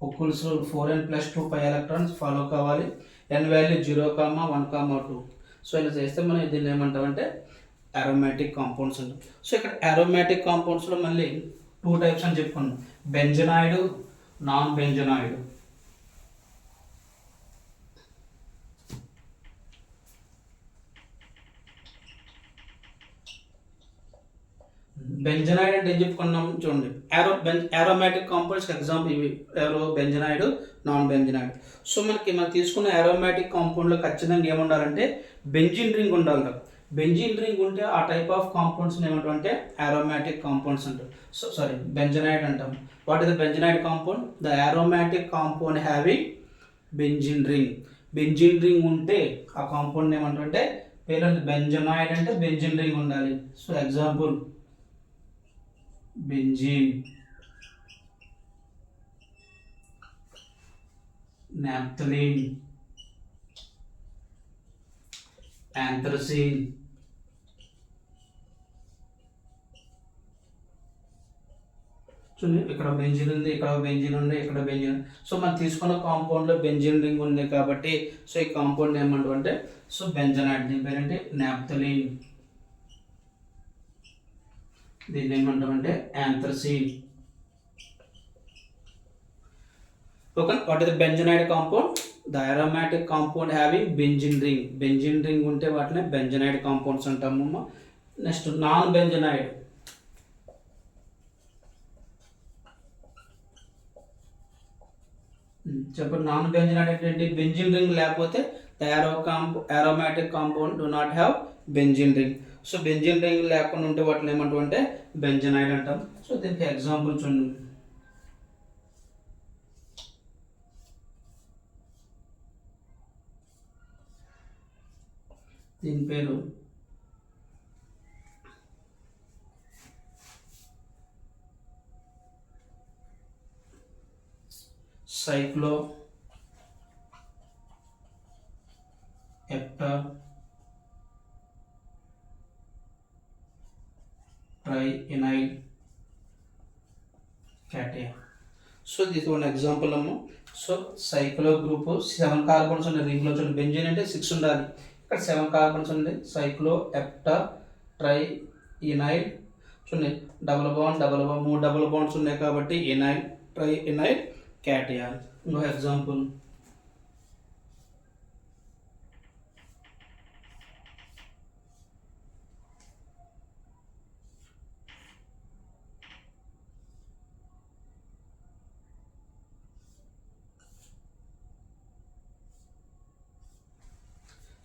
Occult's rule 4n plus 2 pi electrons follow కావాలి. n value 0, 1, 2. సో ఇలా చేస్తే మనం దీన్ని ఏమంటామంటే aromatic compounds అంటాం. సో ఇక్కడ aromatic compounds లో మళ్ళీ 2 టైప్స్ అని చెప్పుకున్నాం, బెంజనాయిడ్, నాన్ బెంజనాయిడ్. బెంజనాయిడ్ అంటే ఏం చెప్పుకున్నాం చూడండి, aromatic కాంపౌండ్స్కి ఎగ్జాంపుల్ ఇవి ఎవరో బెంజనాయిడ్, నాన్ బెంజనాయిడ్. సో మనం తీసుకున్న aromatic కాంపౌండ్లో ఖచ్చితంగా ఏముండాలంటే బెంజిన్ రింగ్ ఉండాలి కదా. బెంజిన్ రింగ్ ఉంటే ఆ టైప్ ఆఫ్ కాంపౌండ్స్ని ఏమంటామంటే aromatic కాంపౌండ్స్ అంటారు. సో సారీ బెంజనాయిడ్ అంటాం. What is the benzenoid compound? The aromatic compound having benzene ring. Benzene ring ఉంటే ఆ కాంపౌండ్ ఏమంటామంటే పేరు బెంజనాయిడ్ అంటే బెంజిన్ రింగ్ ఉండాలి. So example benzene, naphthalene, anthracene, చూడండి ఇక్కడ బెంజిన్ ఉంది, ఇక్కడ బెంజిన్ ఉంది, ఇక్కడ బెంజిన్. సో మనం తీసుకున్న కాంపౌండ్లో బెంజిన్ రింగ్ ఉంది కాబట్టి సో ఈ కాంపౌండ్ ఏమంటామంటే సో బెంజనాయిడ్. దీని పేరంటే నాప్థలీన్. దీన్ని ఏమంటామంటే anthracene. Okay, what is the benzenoid compound? The aromatic compound having benzene ring. Benzene ring ఉంటే వాటిని బెంజనాయిడ్ కాంపౌండ్స్ అంటాము. Next non benzenoid. చెప్పండి, నాన్ బెంజనాయిడ్ ఏంటి? బెంజిన్ రింగ్ లేకపోతే the aromatic compound do not have benzene ring. So benzene ring లేకుండా ఉంటే వాటిని ఏమంటాం అంటే బెంజనాయిడ్ అంటాం. సో దీనికి ఎగ్జాంపుల్ చూడండి, దీని పేరు సైక్లో ఎప్టా triennyl cation. So this one example అమ్మ. సో సైక్లో గ్రూప్ 7 కార్బన్స్ ఉన్నాయి రింగ్లో. చూడండి బెంజిన్ అంటే 6 ఉండాలి, ఇక్కడ 7 కార్బన్స్ ఉంది. సైక్లో ఎప్టా ట్రైఎనైల్. చూడండి డబుల్ బాండ్ 3 డబుల్ బాండ్స్ ఉన్నాయి కాబట్టి ఎనైల్, ట్రైఎనైల్ క్యాటియాన్. ఇంకో ఎగ్జాంపుల్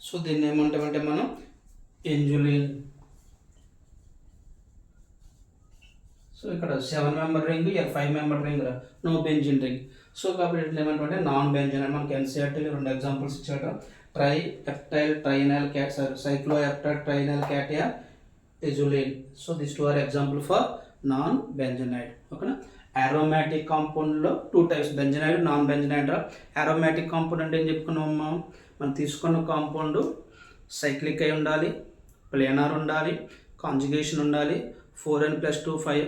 సో దీన్ని ఏమంటామంటే మనం ఎంజులిన్. సో ఇక్కడ 7 member ring, 5 member ring, no benzene ring. So కాబట్టి ఇట్లా ఏమంటే నాన్ బెంజిన్. మనకి ఎన్సీఆర్టీలో 2 ఎగ్జాంపుల్స్ ఇచ్చాడు, tri heptyl trienyl cyclo heptyl trienyl క్యాటియా azulene. So this 2 are example for non benzenoid. ఓకేనా. aromatic కాంపౌండ్లో 2 types, benzenoid, non benzenoid. aromatic compound అంటే ఏం చెప్పుకున్నామమ్మా, మనం తీసుకున్న కాంపౌండ్ సైక్లిక్ అయి ఉండాలి, ప్లేనార్ ఉండాలి, కాంజుగేషన్ ఉండాలి, 4n + 2 5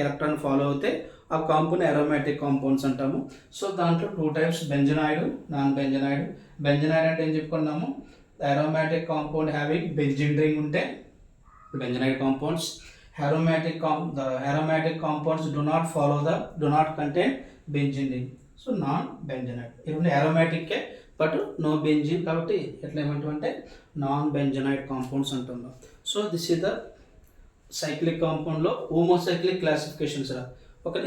ఎలక్ట్రాన్ ఫాలో అవుతే ఆ కాంపౌండ్ aromatic కాంపౌండ్స్ అంటాము. సో దాంట్లో 2 types, benzenoid, non benzenoid. Benzenoid అంటే ఏం చెప్పుకున్నాము, aromatic compound having benzene ring ఉంటే benzenoid compounds. the aromatic compounds do not contain benzene ring. So non benzenoid. ఇవన్నీ aromatic బట్ నో బెంజిన్ కాబట్టి ఎట్లా ఏమంటామంటే నాన్ బెంజనాయిడ్ కాంపౌండ్స్ అంటున్నాం. So this is the cyclic కాంపౌండ్లో హోమోసైక్లిక్ క్లాసిఫికేషన్స్ రా.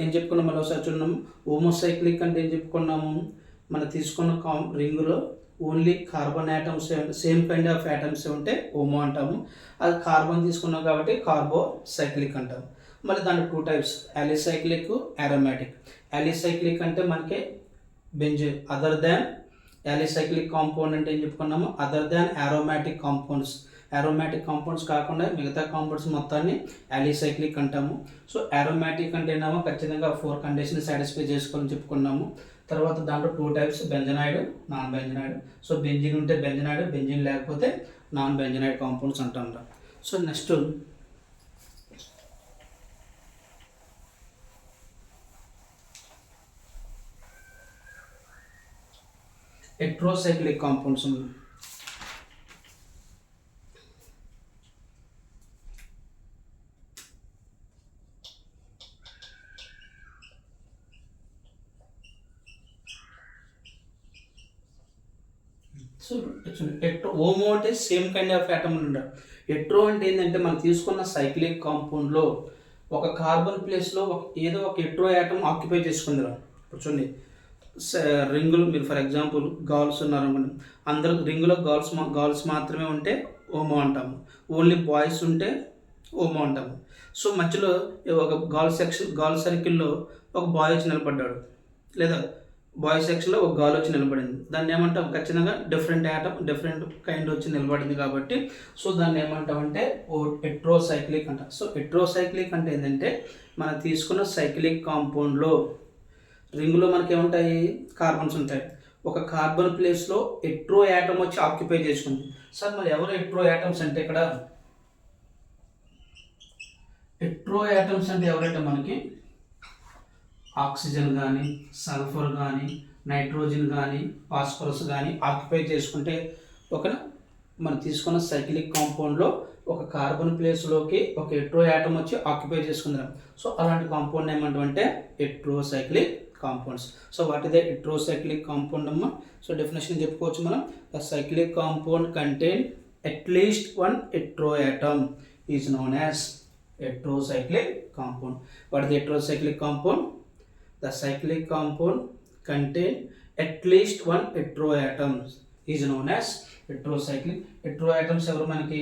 ఏం చెప్పుకున్నాం మళ్ళీ ఒకసారి చూడము. హోమోసైక్లిక్ అంటే ఏం చెప్పుకున్నాము, మనం తీసుకున్న రింగులో only carbon atoms, same kind of atoms ఉంటే హోమో అంటాము. అది కార్బన్ తీసుకున్నాం కాబట్టి కార్బో సైక్లిక్ అంటాము. మళ్ళీ దాంట్లో 2 టైప్స్, అలిసైక్లిక్, అరోమాటిక్. అలిసైక్లిక్ అంటే మనకి బెంజిన్ అదర్ దాన్, అలిసైక్లిక్ కాంపౌండ్ అంటే ఏం చెప్పుకున్నాము, other than aromatic compounds. aromatic compounds కాకుండా మిగతా కాంపౌండ్స్ మొత్తాన్ని అలిసైక్లిక్ అంటాము. సో aromatic అంటే ఏమో ఖచ్చితంగా 4 కండిషన్ సాటిస్ఫై చేసుకోవాలని చెప్పుకున్నాము. తర్వాత దాంట్లో 2 types, benzenoid, non benzenoid. So benzene ఉంటే బెంజనాయిడ్, బెంజిన్ లేకపోతే నాన్ బెంజనాయిడ్ కాంపౌండ్స్ అంటాం. సో నెక్స్ట్ heterocyclic compounds ఉన్నాయి. సో ఓమో అంటే సేమ్ కైండ్ ఆఫ్ ఆటమ్ ఉండదు. హెట్రో అంటే ఏంటంటే మనం తీసుకున్న సైక్లిక్ కాంపౌండ్లో ఒక కార్బన్ ప్లేస్లో ఏదో ఒక హెట్రో ఆటమ్ ఆక్యుపై చేసుకుందిరా. ఇప్పుడు చూడండి రింగులు, మీరు ఫర్ ఎగ్జాంపుల్ గర్ల్స్ ఉన్నారనుకోండి, అందరూ రింగులో గర్ల్స్ మాత్రమే ఉంటే ఓమో అంటాము, ఓన్లీ బాయ్స్ ఉంటే ఓమో అంటాము. సో మధ్యలో ఒక గర్ల్ సర్కిల్లో ఒక బాయ్ వచ్చి నిలబడ్డాడు, లేదా బాయ్ సెక్షన్లో ఒక గర్ల్ వచ్చి నిలబడింది, దాన్ని ఏమంటాం? ఖచ్చితంగా డిఫరెంట్ ఆటమ్ డిఫరెంట్ కైండ్ వచ్చి నిలబడింది కాబట్టి సో దాన్ని ఏమంటామంటే హెట్రోసైక్లిక్ అంటాం. సో హెట్రోసైక్లిక్ అంటే ఏంటంటే మనం తీసుకున్న సైక్లిక్ కాంపౌండ్లో రింగులో మనకి ఏముంటాయి? కార్బన్స్ ఉంటాయి. ఒక కార్బన్ ప్లేస్లో హెట్రో యాటమ్ వచ్చి ఆక్యుపై చేసుకుంది. సార్ మరి ఎవరు హెట్రో యాటమ్స్ అంటే ఇక్కడ హెట్రో యాటమ్స్ అంటే ఎవరంటే మనకి ఆక్సిజన్ కానీ, సల్ఫర్ కానీ, నైట్రోజన్ కానీ, ఫాస్ఫరస్ కానీ ఆక్యుపై చేసుకుంటే ఒక మనం తీసుకున్న సైక్లిక్ కాంపౌండ్లో ఒక కార్బన్ ప్లేస్లోకి ఒక హెట్రో యాటమ్ వచ్చి ఆక్యుపై చేసుకుందాం. సో అలాంటి కాంపౌండ్ ఏమంటామంటే heterocyclic compounds. So what is the heterocyclic compound అమ్మా? సో డెఫినేషన్ చెప్పుకోవచ్చు మనం. The cyclic compound contain at least one Hetero atom is known as heterocyclic compound. What is the heterocyclic compound? The cyclic compound contain at least one heteroatom is known as heterocyclic. Heteroatoms ఎవరు మనకి?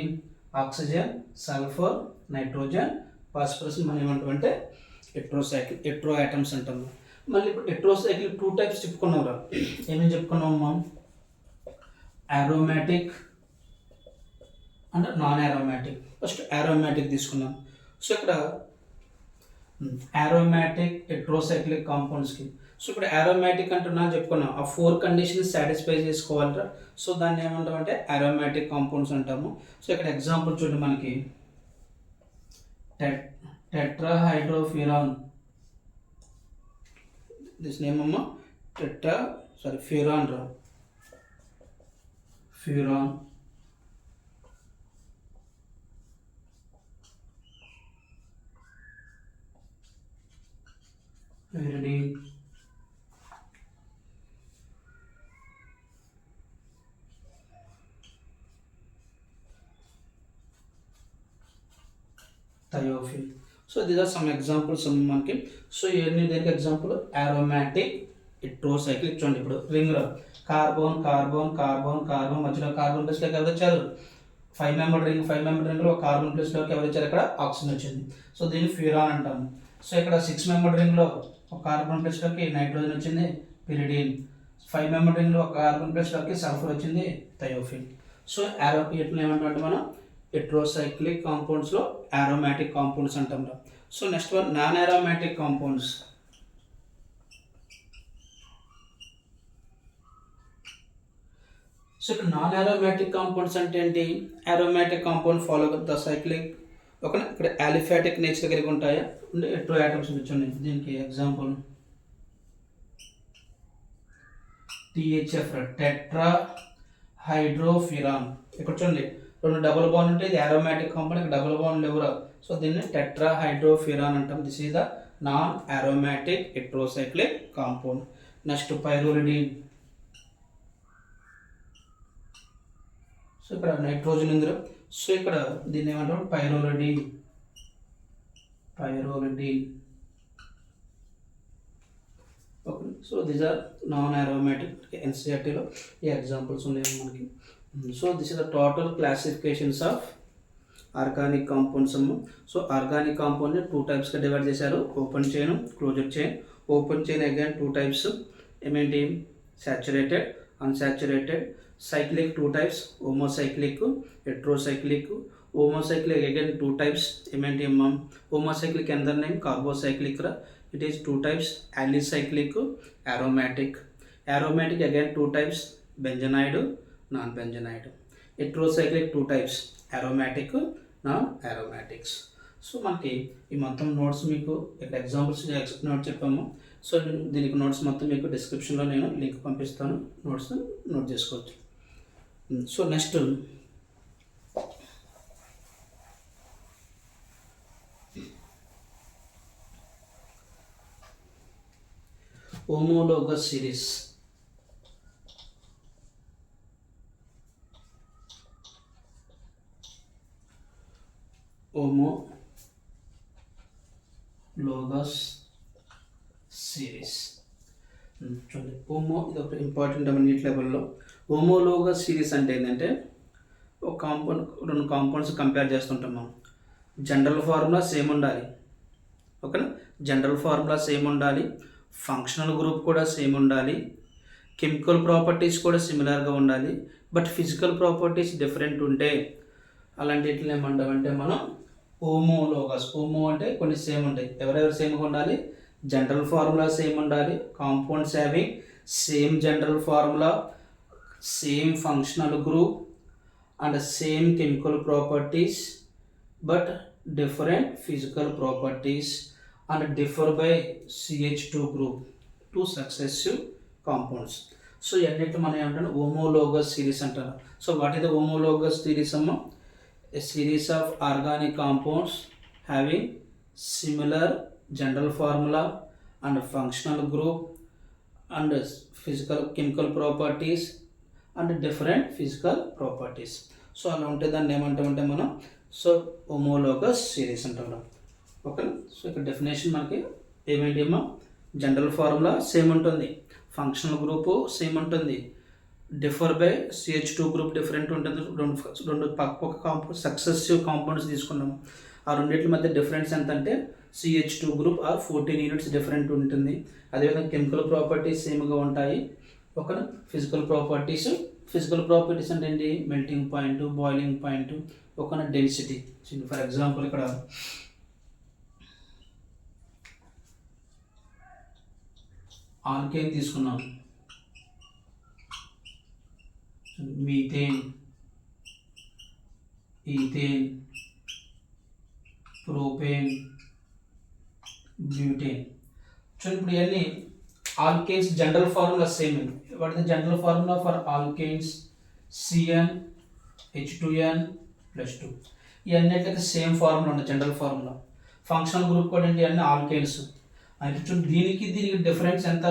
Oxygen, sulphur, nitrogen, phosphorus మనం ఏమంటామంటే హెట్రోయాటమ్స్ అంటాము. మళ్ళీ ఇప్పుడు heterocyclic 2 types చెప్పుకున్నాం రా. ఏమేమి చెప్పుకున్నాం? Aromatic and non aromatic. First aromatic తీసుకున్నాం. సో ఇక్కడ అరోమాటిక్ హెట్రోసైక్లిక్ కాంపౌండ్స్కి సో ఇప్పుడు అరోమాటిక్ అంటున్నా చెప్పుకున్నాం, ఆ 4 కండిషన్స్ సాటిస్ఫై చేసుకోవాలరా. సో దాన్ని ఏమంటామంటే అరోమాటిక్ కాంపౌండ్స్ అంటాము. సో ఇక్కడ ఎగ్జాంపుల్ చూడండి, మనకి టెట్రాహైడ్రోఫ్యూరాన్, దిస్ నేమ్ అమ్మా ఫ్యూరాన్ రా, furan, pyridine, thiophene. So these are some examples మనకి. సో ఇవన్నీ దేనికి ఎగ్జాంపుల్? Aromatic heterocyclic. చూడండి ఇప్పుడు రింగ్ లో కార్బన్ కార్బన్ కార్బన్ కార్బన్ మధ్యలో కార్బన్ ప్లేస్లోకి ఎవరు వచ్చారు? 5 మెంబర్ రింగ్. 5 మెంబర్ రింగ్లో ఒక కార్బన్ ప్లేస్లోకి ఎవరు వచ్చారు? ఇక్కడ ఆక్సిజన్ వచ్చింది. సో దీన్ని ఫ్యూరాన్ అంటాము. సో ఇక్కడ 6 మెంబర్ రింగ్లో ఒక కార్బన్ ప్లేస్లోకి నైట్రోజన్ వచ్చింది, పిరిడిన్. 5 మెంబర్ రింగ్లో ఒక కార్బన్ ప్లేస్లోకి సల్ఫర్ వచ్చింది, థయోఫిల్. సో వీటిని ఏమంటామంటే మనం హెట్రోసైక్లిక్ కాంపౌండ్స్లో అరోమాటిక్ కాంపౌండ్స్ అంటాం. So next one non aromatic compounds. So ఇక్కడ నాన్ అరోమాటిక్ కాంపౌండ్స్ అంటే ఏంటి? Aromatic compound follow the cyclic ఓకేనా. ఇక్కడ అలిఫాటిక్ నేచర్ కలిగి ఉంటాయా? ఉండే హెట్రో యాటమ్స్ ఉన్నాయి. దీనికి ఎగ్జాంపుల్ THF టెట్రా హైడ్రోఫ్యూరాన్. ఇక్కడ చూడండి 2 డబుల్ బాండ్ ఉంటే ఇది అరోమాటిక్ కాంపౌండ్, ఇక్కడ డబుల్ బాండ్ లేవురా. సో దీన్ని టెట్రా హైడ్రోఫ్యూరాన్ అంటాం. This is the non aromatic heterocyclic compound. Next pyrrolidine. So ఇక్కడ నైట్రోజన్ ఉందిరా. సో ఇక్కడ దీన్ని ఏమంటాం? Pyrrolidine. Okay. So these are non aromatic. ఎన్సిఆర్టీలో ఈ ఎగ్జాంపుల్స్ ఉన్నాయి మనకి. So this is the total classifications of organic compounds. So organic కాంపౌండ్ని 2 టైప్స్గా డివైడ్ చేశారు, open chain, closed chain. Open chain again 2 types. ఏమేంటి? Saturated, unsaturated. Cyclic 2 types, homocyclic, heterocyclic. Homocyclic again 2 types. ఏమేంటి అమ్మా? Homocyclic under name carbocyclic రా. It is 2 types, alicyclic, aromatic. Aromatic again 2 types, benzenoid, non benzenoid. Heterocyclic 2 types, aromatic non aromatics. So మనకి ఈ మొత్తం notes మీకు ఇక్కడ examples note చెప్పాము. So దీనికి నోట్స్ మొత్తం మీకు డిస్క్రిప్షన్లో నేను లింక్ పంపిస్తాను, నోట్స్ నోట్ చేసుకోవచ్చు. So next homologous series. Homologous series చూడండి. ఇది ఒక ఇంపార్టెంట్ నీట్ లెవెల్లో. హోమోలోగస్ సిరీస్ అంటే ఏంటంటే ఒక కాంపౌండ్, రెండు కాంపౌండ్స్ కంపేర్ చేస్తుంటాం మనం. జనరల్ ఫార్ములా సేమ్ ఉండాలి, ఓకేనా. జనరల్ ఫార్ములా సేమ్ ఉండాలి, ఫంక్షనల్ గ్రూప్ కూడా సేమ్ ఉండాలి, కెమికల్ ప్రాపర్టీస్ కూడా సిమిలర్గా ఉండాలి. బట్ ఫిజికల్ ప్రాపర్టీస్ డిఫరెంట్ ఉంటే అలాంటిట్లు ఏమంటామంటే మనం హోమోలోగస్. హోమో అంటే కొన్ని సేమ్ ఉంటాయి. ఎవరెవరు సేమ్గా ఉండాలి? జనరల్ ఫార్ములా సేమ్ ఉండాలి, compounds having same general formula, same functional group and same chemical properties but different physical properties and differ by CH2 group, two successive compounds. So ఎన్నిటి మనం ఏమంటాం? Homologous series అంటారు. So what is the homologous series అమ్మ? A series of organic compounds having similar general formula and functional group and physical chemical properties and different physical properties. So అలా ఉంటే దాన్ని ఏమంటామంటే మనం homologous series అంటాం, okay. So ఇక్కడ definition మనకి ఏమేంటి ఏమో, జనరల్ ఫార్ములా సేమ్ ఉంటుంది, ఫంక్షనల్ గ్రూపు సేమ్ ఉంటుంది, differ by CH2 group different ఉంటుంది. రెండు పక్క కాంపౌండ్ సక్సెసివ్ కాంపౌండ్స్ తీసుకున్నాం. ఆ రెండింటి మధ్య డిఫరెన్స్ ఎంత అంటే CH2 group are 14 units different ఉంటుంది. అదేవిధంగా కెమికల్ ప్రాపర్టీస్ సేమ్గా ఉంటాయి, ఓకేనా. ఫిజికల్ ప్రాపర్టీస్ అంటే ఏంటి? మెల్టింగ్ పాయింట్, బాయిలింగ్ పాయింట్, ఓకేనా, డెన్సిటీ. ఫర్ ఎగ్జాంపుల్ ఇక్కడ ఆల్కేన్ తీసుకున్నాం, మీథేన్, ఈథేన్, ప్రోపేన్, బ్యూటేన్. చూడండి ఇప్పుడు ఇవన్నీ alkanes general formula same. What is the general formula for alkanes? CnH2n+2. ఇవన్నిటికి సేమ్ ఫార్ములా ఉంది, జనరల్ ఫార్ములా. ఫంక్షనల్ గ్రూప్ కూడా ఏంటి? అన్ని ఆల్కేన్స్. అయితే చూడండి దీనికి డిఫరెన్స్ ఎంత?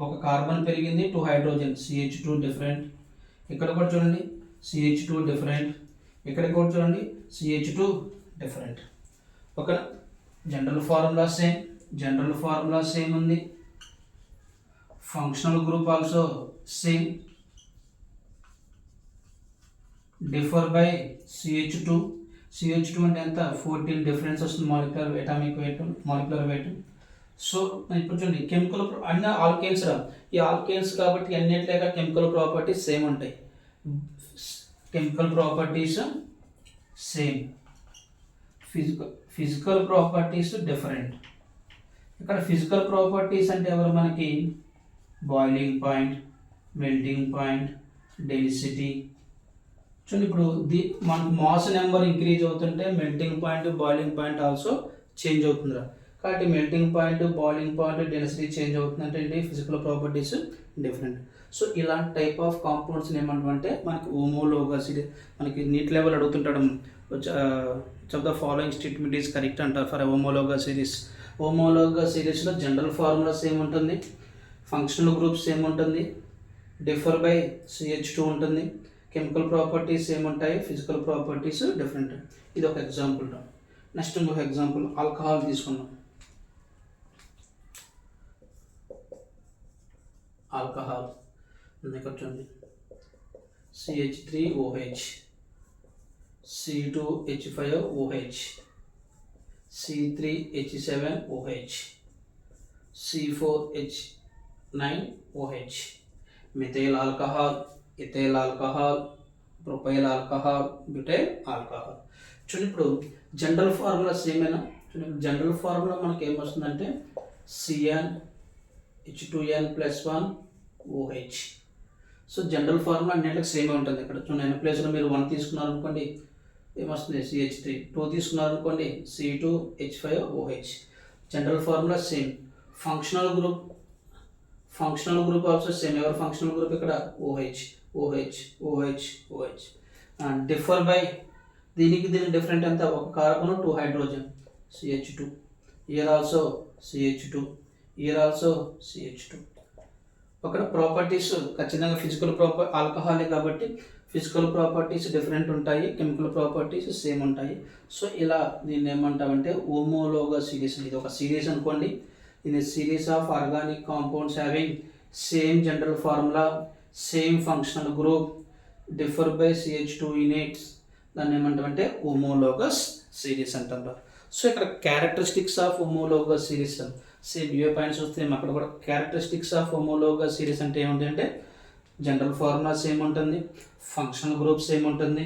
ఒక కార్బన్ పెరిగింది, 2 హైడ్రోజన్, CH2 డిఫరెంట్. ఇక్కడ కూడా చూడండి CH2 డిఫరెంట్, ఇక్కడ కూడా చూడండి CH2 different, okay. General formula same ఉంది, functional group also same, differ by CH2 అంటే ఎంత? 14 డిఫరెన్స్ వస్తుంది molecular atomic weight, molecular weight. So ఇప్పుడు చూడండి కెమికల్ అన్ని ఆల్కేన్స్ రా, ఈ ఆల్కేన్స్ కాబట్టి అన్నిట్లేక కెమికల్ ప్రాపర్టీస్ సేమ్ ఉంటాయి. Chemical properties same, physical properties different. ఇక్కడ ఫిజికల్ ప్రాపర్టీస్ అంటే ఎవరు మనకి? Boiling point, melting point, density. చూడండి ఇప్పుడు మనకు మాస్ నెంబర్ ఇంక్రీజ్ అవుతుంటే melting point, boiling point also change అవుతుందిరా. కాబట్టి melting point, boiling point, density change అవుతుందంటే ఏంటి? Physical properties different. సో ఇలాంటి టైప్ ఆఫ్ కాంపౌండ్స్ని ఏమంటామంటే మనకి హోమోలోగస్. ఇది మనకి నీట్ లెవెల్ అడుగుతుంటాడు, of the following statement is correct అంటారు ఫర్ హోమోలోగస్ సిరీస్. హోమోలోగస్ సిరీస్లో జనరల్ ఫార్ములా సేమ్ ఉంటుంది, ఫంక్షనల్ గ్రూప్ సేమ్ ఉంటుంది, డిఫర్ బై CH2 ఉంటుంది, కెమికల్ ప్రాపర్టీస్ సేమ్ ఉంటాయి, ఫిజికల్ ప్రాపర్టీస్ డిఫరెంట్. ఇది ఒక ఎగ్జాంపుల్. నెక్స్ట్ ఇంకొక ఎగ్జాంపుల్ ఆల్కహాల్ తీసుకున్నాం. ఆల్కహాల్ ఇక్కడ చూడండి CH3OH, C2H5OH, C3H7OH, C4H9OH, methyl alcohol, ethyl alcohol, propyl alcohol, butyl alcohol. చూడండి ఇప్పుడు జనరల్ ఫార్ములా సేమేనా? చూడండి జనరల్ ఫార్ములా మనకి ఏమొస్తుందంటే CnH2n+1OH. సో జనరల్ ఫార్ములా అన్నింటికి సేమే ఉంటుంది. ఇక్కడ చూడండి n ప్లేస్లో మీరు 1 తీసుకున్నారు అనుకోండి, ఏమొస్తుంది CH3. 2 తీసుకున్నారు అనుకోండి C2H5OH. General formula same. Functional group also same. ఎవరు ఫంక్షనల్ గ్రూప్ ఇక్కడ OH OH OH OH. Differ by దీనికి డిఫరెంట్ ఎంత, ఒక carbon 2 hydrogen CH2. Year also CH2, year also CH2. అక్కడ ప్రాపర్టీస్ ఖచ్చితంగా ఫిజికల్ ఆల్కహాలే కాబట్టి ఫిజికల్ ప్రాపర్టీస్ డిఫరెంట్ ఉంటాయి, chemical properties same ఉంటాయి. సో ఇలా దీన్ని ఏమంటామంటే హోమోలోగస్ సిరీస్. ఇది ఒక సిరీస్ అనుకోండి. ఇది series of organic compounds having same general formula, same functional group, differ by CH2 units. దాన్ని ఏమంటామంటే హోమోలోగస్ సిరీస్ అంటారు. సో ఇక్కడ characteristics of homologous series same A points వస్తే అక్కడ కూడా క్యారెక్టరిస్టిక్స్ ఆఫ్ హోమోలోగస్ సిరీస్ అంటే ఏముంది అంటే జనరల్ ఫార్ములా సేమ్ ఉంటుంది, ఫంక్షనల్ గ్రూప్ సేమ్ ఉంటుంది,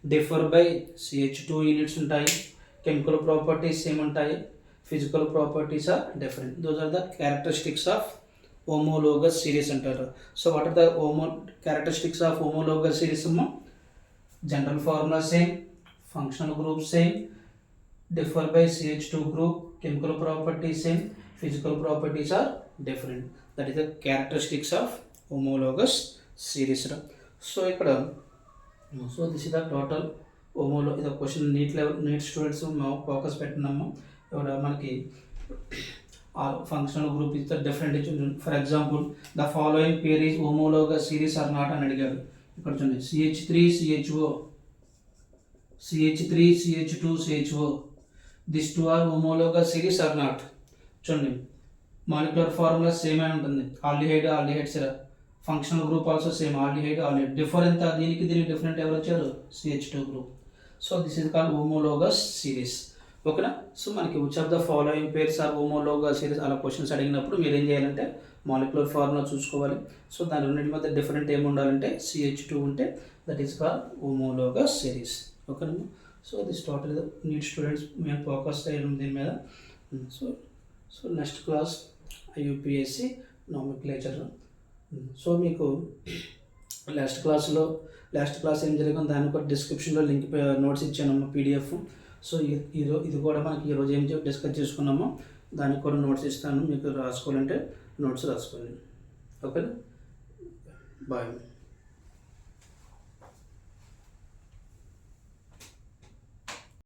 డిఫర్ బై CH2 యూనిట్స్ ఉంటాయి, కెమికల్ ప్రాపర్టీస్ సేమ్ ఉంటాయి, physical properties are different. Those are the characteristics of homologous series అంటారు. So what are the characteristics of homologous series అమ్మా? General formula same, functional group same, differ by CH2 group, chemical properties same, physical properties are different. That is the characteristics of homologous series. So ikkada, so this is the total the question NEET level NEET students focus pettunamma. Ikkada manaki functional group is the different. For example, the following pair is homologous series or not అని అడిగారు. ఇక్కడ చూడండి CH3CHO, CH3 CH2 CHO. These two are homologous series or not? చూడండి molecular formula same అని ఉంటుంది. Aldehyde series. Functional group also same, aldehyde. Differ ఎంత, దీనికి different ఎవరు వచ్చారు? CH2 group. So this is called homologous series. ఓకేనా? So మనకి which of the following pairs are homologous series అలా క్వశ్చన్స్ అడిగినప్పుడు మీరు ఏం చేయాలంటే మాలిక్యులర్ ఫార్ములా చూసుకోవాలి. సో దాని రెండింటి మధ్య డిఫరెంట్ ఏమి ఉండాలంటే CH2 ఉంటే that is called homologous series. ఓకేనా? So this total NEET students మేము ఫోకస్ చేయడం దీని మీద. So next class IUPAC nomenclature. So మీకు లాస్ట్ క్లాస్ ఏం జరిగిందో దాని కూడా డిస్క్రిప్షన్లో లింక్ నోట్స్ ఇచ్చానమ్మా PDF. సో ఇది కూడా మనకి ఈరోజు ఏం డిస్కస్ చేసుకున్నామో దానికి కూడా నోట్స్ ఇస్తాను, మీకు రాసుకోవాలంటే నోట్స్ రాసుకోండి. ఓకేనా? బాయ్.